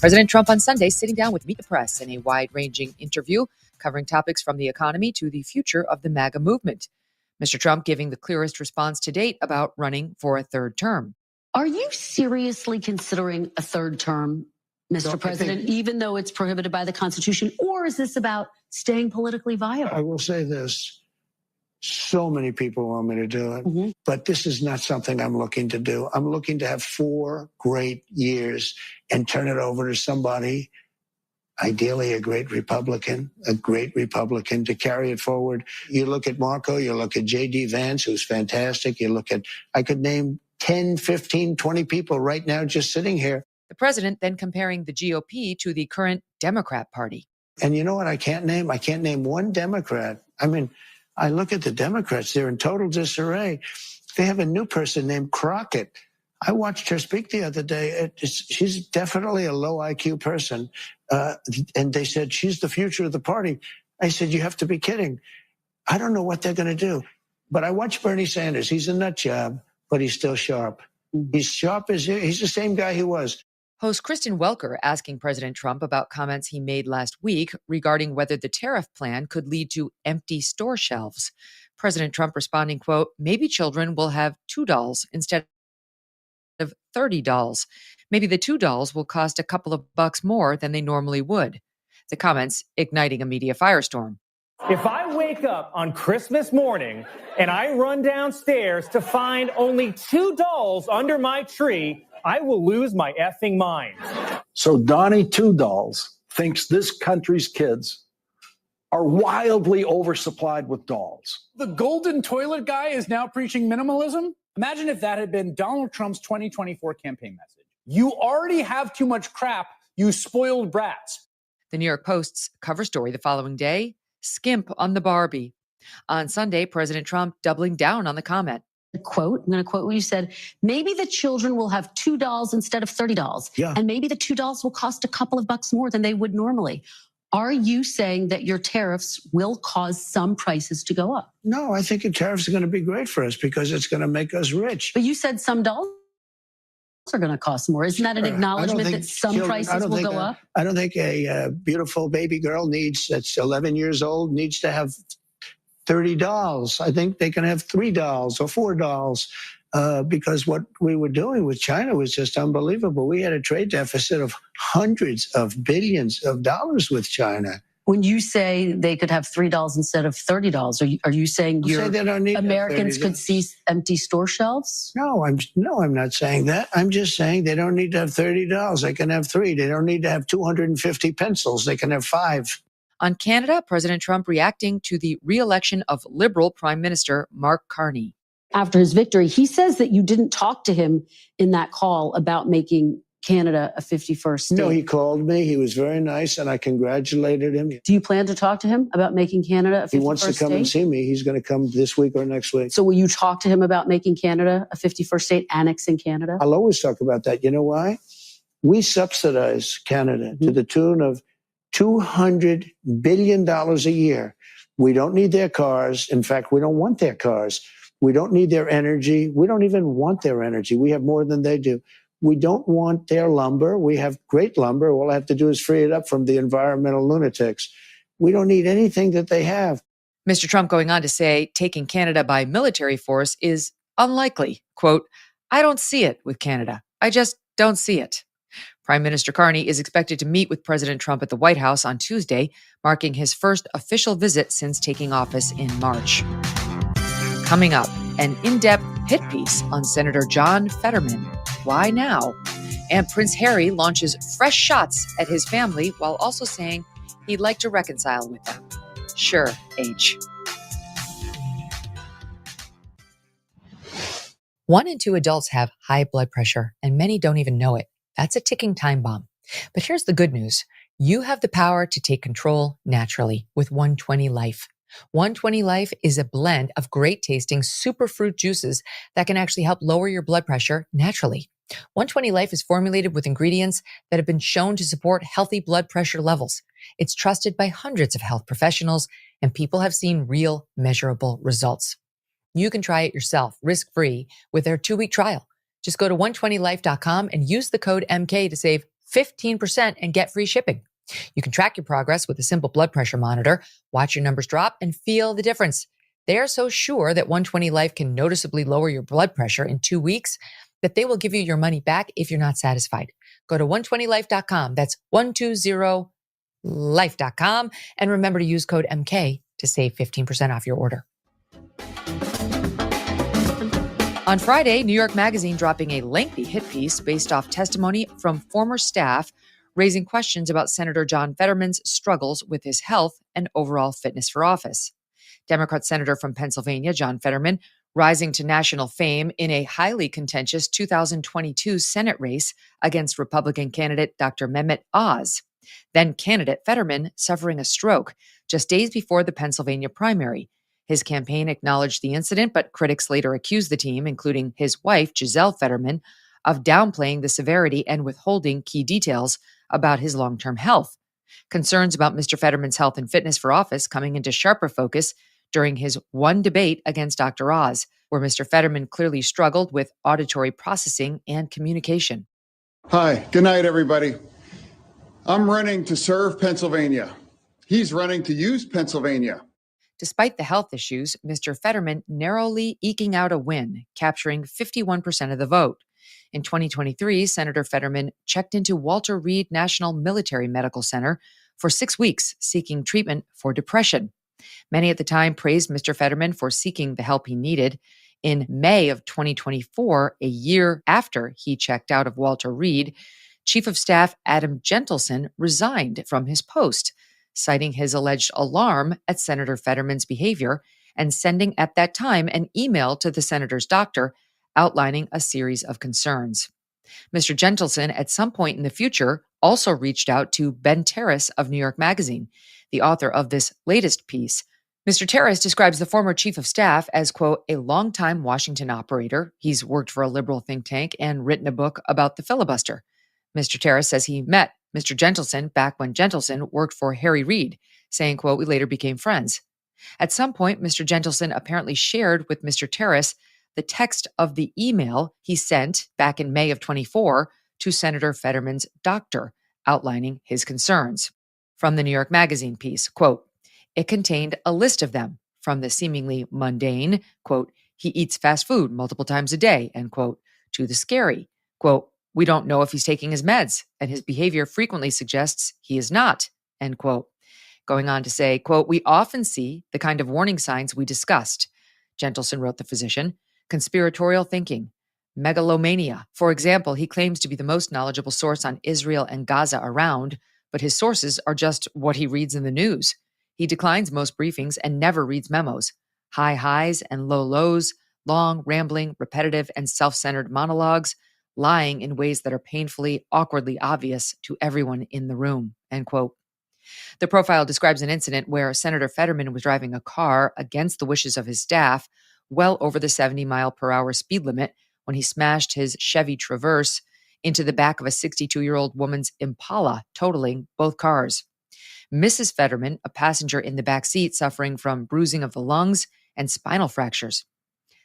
President Trump on Sunday sitting down with Meet the Press in a wide-ranging interview covering topics from the economy to the future of the MAGA movement. Mr. Trump giving the clearest response to date about running for a third term. Are you seriously considering a third term, Mr. President, even though it's prohibited by the Constitution? Or is this about staying politically viable? I will say this. So many people want me to do it, but this is not something I'm looking to do. I'm looking to have 4 great years and turn it over to somebody, ideally a great Republican to carry it forward. You look at Marco, you look at J.D. Vance, who's fantastic. You look at, I could name 10, 15, 20 people right now just sitting here. The president then comparing the GOP to the current Democrat Party. And you know what I can't name? I can't name one Democrat. I mean, I look at the Democrats, they're in total disarray. They have a new person named Crockett. I watched her speak the other day. She's definitely a low IQ person. And they said, she's the future of the party. I said, you have to be kidding. I don't know what they're going to do. But I watched Bernie Sanders. He's a nut job, but he's still sharp. He's sharp as he's the same guy he was. Host Kristen Welker asking President Trump about comments he made last week regarding whether the tariff plan could lead to empty store shelves. President Trump responding, quote, maybe children will have $2 instead of $30. Maybe the $2 will cost a couple of bucks more than they normally would. The comments igniting a media firestorm. If I wake up on Christmas morning and I run downstairs to find only $2 under my tree, I will lose my effing mind. So Donnie Two Dolls thinks this country's kids are wildly oversupplied with dolls. The golden toilet guy is now preaching minimalism? Imagine if that had been Donald Trump's 2024 campaign message. You already have too much crap, you spoiled brats. The New York Post's cover story the following day, skimp on the Barbie. On Sunday, President Trump doubling down on the comment. Quote, I'm going to quote what you said. Maybe the children will have $2 instead of $30. Yeah. And maybe the $2 will cost a couple of bucks more than they would normally. Are you saying that your tariffs will cause some prices to go up? No, I think the tariffs are going to be great for us because it's going to make us rich. But you said some dolls are going to cost more. Isn't that an acknowledgement that some prices will go up? I don't think a beautiful baby girl that's 11 years old needs to have $30. I think they can have $3 or $4 because what we were doing with China was just unbelievable. We had a trade deficit of hundreds of billions of dollars with China. When you say they could have $3 instead of $30, are you saying Americans could see empty store shelves? No, I'm not saying that. I'm just saying they don't need to have $30. They can have 3. They don't need to have 250 pencils. They can have 5. On Canada, President Trump reacting to the re-election of Liberal Prime Minister Mark Carney. After his victory, he says that you didn't talk to him in that call about making Canada a 51st state. No, he called me. He was very nice, and I congratulated him. Do you plan to talk to him about making Canada a 51st state? He wants to come and see me. He's going to come this week or next week. So will you talk to him about making Canada a 51st state, annexing Canada? I'll always talk about that. You know why? We subsidize Canada to the tune of $200 billion a year. We don't need their cars. In fact, we don't want their cars. We don't need their energy. We don't even want their energy. We have more than they do. We don't want their lumber. We have great lumber. All I have to do is free it up from the environmental lunatics. We don't need anything that they have. Mr. Trump going on to say taking Canada by military force is unlikely. Quote, I don't see it with Canada. I just don't see it. Prime Minister Carney is expected to meet with President Trump at the White House on Tuesday, marking his first official visit since taking office in March. Coming up, an in-depth hit piece on Senator John Fetterman. Why now? And Prince Harry launches fresh shots at his family while also saying he'd like to reconcile with them. Sure, H. 1 in 2 adults have high blood pressure, and many don't even know it. That's a ticking time bomb. But here's the good news. You have the power to take control naturally with 120 Life. 120 Life is a blend of great tasting superfruit juices that can actually help lower your blood pressure naturally. 120 Life is formulated with ingredients that have been shown to support healthy blood pressure levels. It's trusted by hundreds of health professionals, and people have seen real, measurable results. You can try it yourself, risk-free, with their 2-week trial. Just go to 120life.com and use the code MK to save 15% and get free shipping. You can track your progress with a simple blood pressure monitor, watch your numbers drop, and feel the difference. They are so sure that 120 Life can noticeably lower your blood pressure in 2 weeks that they will give you your money back if you're not satisfied. Go to 120life.com. That's 120life.com. And remember to use code MK to save 15% off your order. On Friday, New York Magazine dropping a lengthy hit piece based off testimony from former staff raising questions about Senator John Fetterman's struggles with his health and overall fitness for office. Democrat Senator from Pennsylvania, John Fetterman, rising to national fame in a highly contentious 2022 Senate race against Republican candidate Dr. Mehmet Oz. Then candidate Fetterman suffering a stroke just days before the Pennsylvania primary. His campaign acknowledged the incident, but critics later accused the team, including his wife, Giselle Fetterman, of downplaying the severity and withholding key details about his long-term health. Concerns about Mr. Fetterman's health and fitness for office coming into sharper focus during his one debate against Dr. Oz, where Mr. Fetterman clearly struggled with auditory processing and communication. Hi, good night, everybody. I'm running to serve Pennsylvania. He's running to use Pennsylvania. Despite the health issues, Mr. Fetterman narrowly eking out a win, capturing 51% of the vote. In 2023, Senator Fetterman checked into Walter Reed National Military Medical Center for 6 weeks, seeking treatment for depression. Many at the time praised Mr. Fetterman for seeking the help he needed. In May of 2024, a year after he checked out of Walter Reed, Chief of Staff Adam Gentleson resigned from his post, citing his alleged alarm at Senator Fetterman's behavior and sending at that time an email to the senator's doctor outlining a series of concerns. Mr. Gentleson, at some point in the future, also reached out to Ben Terrace of New York Magazine, the author of this latest piece. Mr. Terrace describes the former chief of staff as, quote, a longtime Washington operator. He's worked for a liberal think tank and written a book about the filibuster. Mr. Terrace says he met Mr. Gentleson back when Gentleson worked for Harry Reid, saying, quote, we later became friends. At some point, Mr. Gentleson apparently shared with Mr. Terrace the text of the email he sent back in May of 24 to Senator Fetterman's doctor, outlining his concerns. From the New York Magazine piece, quote, it contained a list of them, from the seemingly mundane, quote, he eats fast food multiple times a day, end quote, to the scary, quote, we don't know if he's taking his meds, and his behavior frequently suggests he is not, end quote. Going on to say, quote, we often see the kind of warning signs we discussed, Gentleson wrote the physician, conspiratorial thinking, megalomania. For example, he claims to be the most knowledgeable source on Israel and Gaza around, but his sources are just what he reads in the news. He declines most briefings and never reads memos. High highs and low lows, long, rambling, repetitive, and self-centered monologues, lying in ways that are painfully, awkwardly obvious to everyone in the room, end quote. The profile describes an incident where Senator Fetterman was driving a car against the wishes of his staff, well over the 70-mile-per-hour speed limit, when he smashed his Chevy Traverse into the back of a 62-year-old woman's Impala, totaling both cars. Mrs. Fetterman, a passenger in the back seat, suffering from bruising of the lungs and spinal fractures.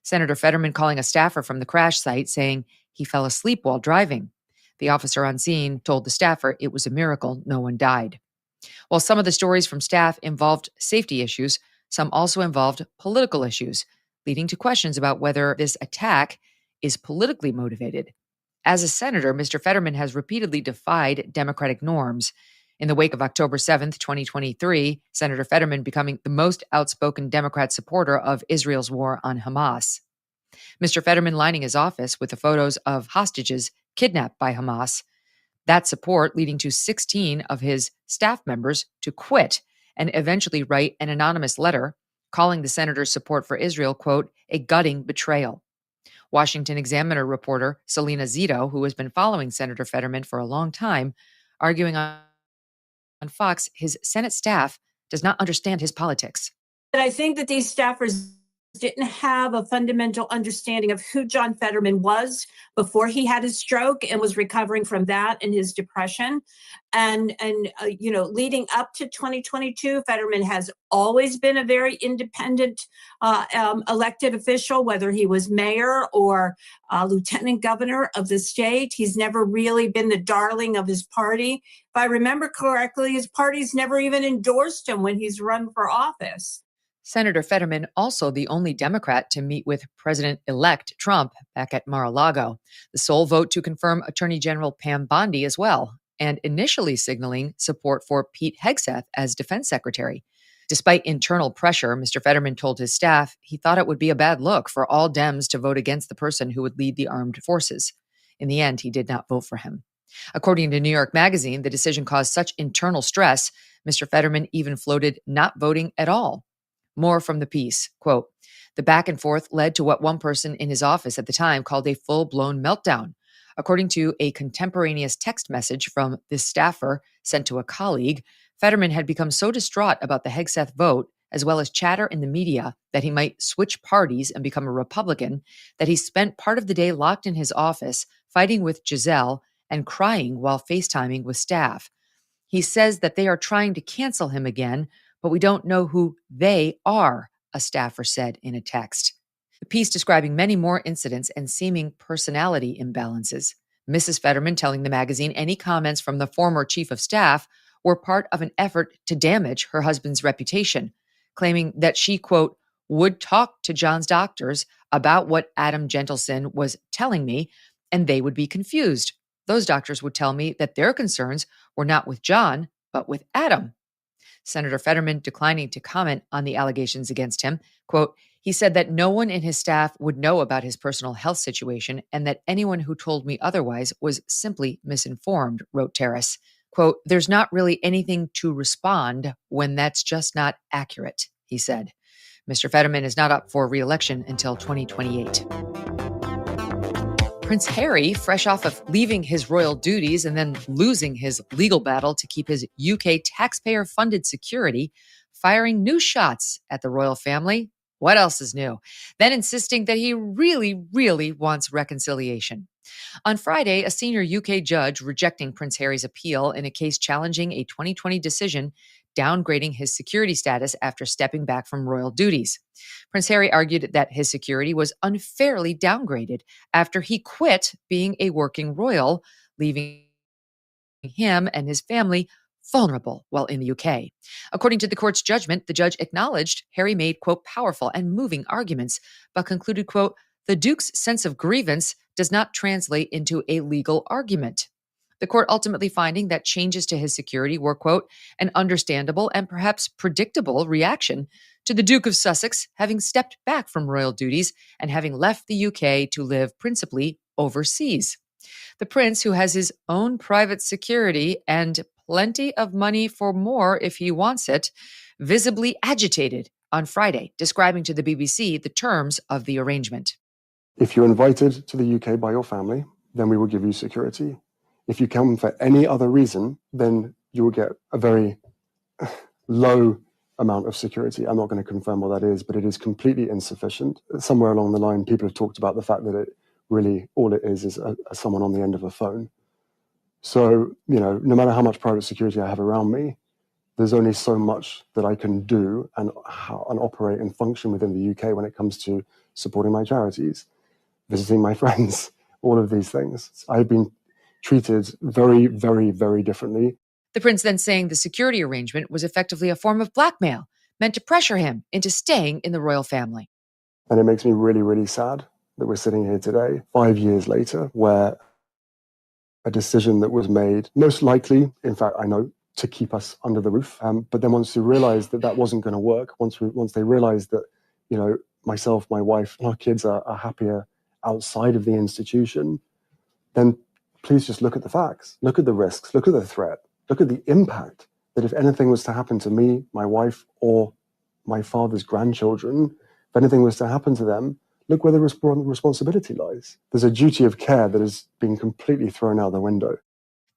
Senator Fetterman calling a staffer from the crash site, saying he fell asleep while driving. The officer on scene told the staffer it was a miracle no one died. While some of the stories from staff involved safety issues, some also involved political issues, leading to questions about whether this attack is politically motivated. As a senator, Mr. Fetterman has repeatedly defied Democratic norms. In the wake of October 7th, 2023, Senator Fetterman becoming the most outspoken Democrat supporter of Israel's war on Hamas. Mr. Fetterman lining his office with the photos of hostages kidnapped by Hamas. That support leading to 16 of his staff members to quit and eventually write an anonymous letter calling the senator's support for Israel, quote, a gutting betrayal. Washington Examiner reporter Selena Zito, who has been following Senator Fetterman for a long time, arguing on Fox his Senate staff does not understand his politics. But I think that these staffers didn't have a fundamental understanding of who John Fetterman was before he had his stroke and was recovering from that and his depression. And leading up to 2022, Fetterman has always been a very independent elected official, whether he was mayor or lieutenant governor of the state. He's never really been the darling of his party. If I remember correctly, his party's never even endorsed him when he's run for office. Senator Fetterman, also the only Democrat to meet with President-elect Trump back at Mar-a-Lago, the sole vote to confirm Attorney General Pam Bondi as well, and initially signaling support for Pete Hegseth as defense secretary. Despite internal pressure, Mr. Fetterman told his staff he thought it would be a bad look for all Dems to vote against the person who would lead the armed forces. In the end, he did not vote for him. According to New York Magazine, the decision caused such internal stress, Mr. Fetterman even floated not voting at all. More from the piece, quote, "The back and forth led to what one person in his office at the time called a full-blown meltdown. According to a contemporaneous text message from this staffer sent to a colleague, Fetterman had become so distraught about the Hegseth vote, as well as chatter in the media that he might switch parties and become a Republican, that he spent part of the day locked in his office, fighting with Giselle and crying while FaceTiming with staff. He says that they are trying to cancel him again, but we don't know who they are," a staffer said in a text. The piece describing many more incidents and seeming personality imbalances. Mrs. Fetterman telling the magazine any comments from the former chief of staff were part of an effort to damage her husband's reputation, claiming that she, quote, "would talk to John's doctors about what Adam Gentleson was telling me, and they would be confused. Those doctors would tell me that their concerns were not with John, but with Adam." Senator Fetterman declining to comment on the allegations against him. Quote, "He said that no one in his staff would know about his personal health situation and that anyone who told me otherwise was simply misinformed," wrote Terrace. Quote, "There's not really anything to respond when that's just not accurate," he said. Mr. Fetterman is not up for re-election until 2028. Prince Harry, fresh off of leaving his royal duties and then losing his legal battle to keep his UK taxpayer-funded security, firing new shots at the royal family. What else is new? Then insisting that he really, really wants reconciliation. On Friday, a senior UK judge rejecting Prince Harry's appeal in a case challenging a 2020 decision downgrading his security status after stepping back from royal duties. Prince Harry argued that his security was unfairly downgraded after he quit being a working royal, leaving him and his family vulnerable while in the UK. According to the court's judgment, the judge acknowledged Harry made, quote, "powerful and moving arguments," but concluded, quote, "the Duke's sense of grievance does not translate into a legal argument." The court ultimately finding that changes to his security were, quote, "an understandable and perhaps predictable reaction to the Duke of Sussex having stepped back from royal duties and having left the UK to live principally overseas." The prince, who has his own private security and plenty of money for more if he wants it, visibly agitated on Friday, describing to the BBC the terms of the arrangement. "If you're invited to the UK by your family, then we will give you security. If you come for any other reason, then you will get a very low amount of security. I'm not going to confirm what that is, but it is completely insufficient. Somewhere along the line, people have talked about the fact that it really, all it is someone on the end of a phone. So, no matter how much private security I have around me, there's only so much that I can do and operate and function within the UK when it comes to supporting my charities, visiting my friends, all of these things. I've been treated very, very, very differently. The prince then saying the security arrangement was effectively a form of blackmail, meant to pressure him into staying in the royal family. And it makes me really, really sad that we're sitting here today, 5 years later, where a decision that was made, most likely, in fact, I know, to keep us under the roof. But then once we realized that wasn't going to work, once they realized that, myself, my wife, and our kids are happier outside of the institution, then please just look at the facts, look at the risks, look at the threat, look at the impact that if anything was to happen to me, my wife, or my father's grandchildren, if anything was to happen to them, look where the responsibility lies. There's a duty of care that has been completely thrown out the window.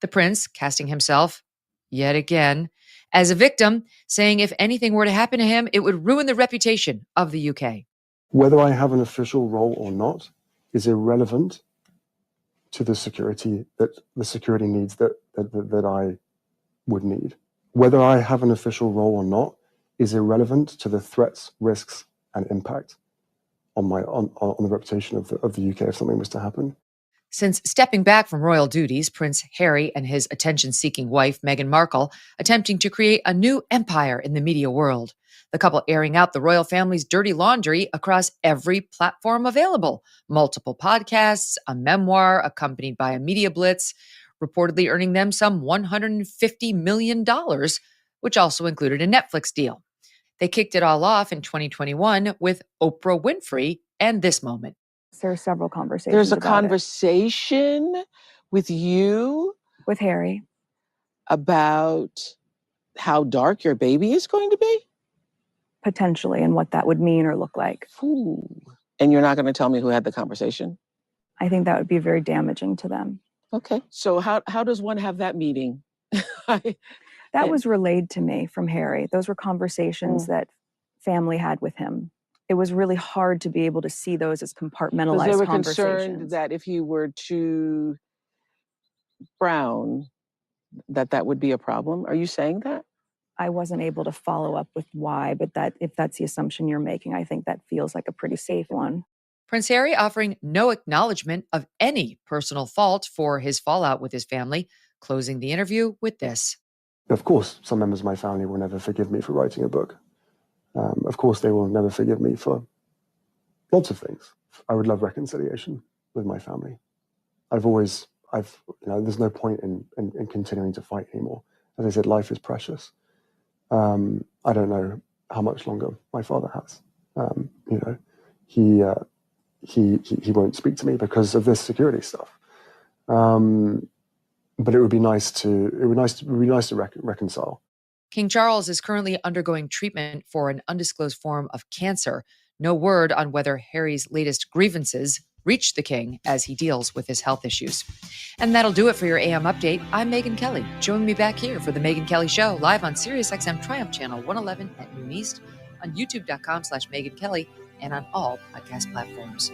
The prince casting himself, yet again, as a victim, saying if anything were to happen to him, it would ruin the reputation of the UK. Whether I have an official role or not is irrelevant to the security needs that I would need. Whether I have an official role or not is irrelevant to the threats, risks, and impact on the reputation of the UK if something was to happen. Since stepping back from royal duties, Prince Harry and his attention-seeking wife, Meghan Markle, attempting to create a new empire in the media world. The couple airing out the royal family's dirty laundry across every platform available. Multiple podcasts, a memoir accompanied by a media blitz, reportedly earning them some $150 million, which also included a Netflix deal. They kicked it all off in 2021 with Oprah Winfrey and this moment. There are several conversations. There's a about conversation with you, with Harry, about how dark your baby is going to be? Potentially, and what that would mean or look like. Ooh. And you're not going to tell me who had the conversation? I think that would be very damaging to them. Okay. So how does one have that meeting? That was relayed to me from Harry. Those were conversations that family had with him. It was really hard to be able to see those as compartmentalized They were conversations. concerned that if he were too brown, that would be a problem. Are you saying that? I wasn't able to follow up with why, but that if that's the assumption you're making, I think that feels like a pretty safe one. Prince Harry offering no acknowledgement of any personal fault for his fallout with his family, closing the interview with this. Of course, some members of my family will never forgive me for writing a book. Of course, they will never forgive me for lots of things. I would love reconciliation with my family. There's no point in continuing to fight anymore. As I said, life is precious. I don't know how much longer my father has. He won't speak to me because of this security stuff. But it would be nice to reconcile. King Charles is currently undergoing treatment for an undisclosed form of cancer. No word on whether Harry's latest grievances reached the king as he deals with his health issues. And that'll do it for your AM update. I'm Megyn Kelly. Join me back here for the Megyn Kelly Show, live on SiriusXM Triumph Channel 111 at noon East, on youtube.com/Megyn Kelly, and on all podcast platforms.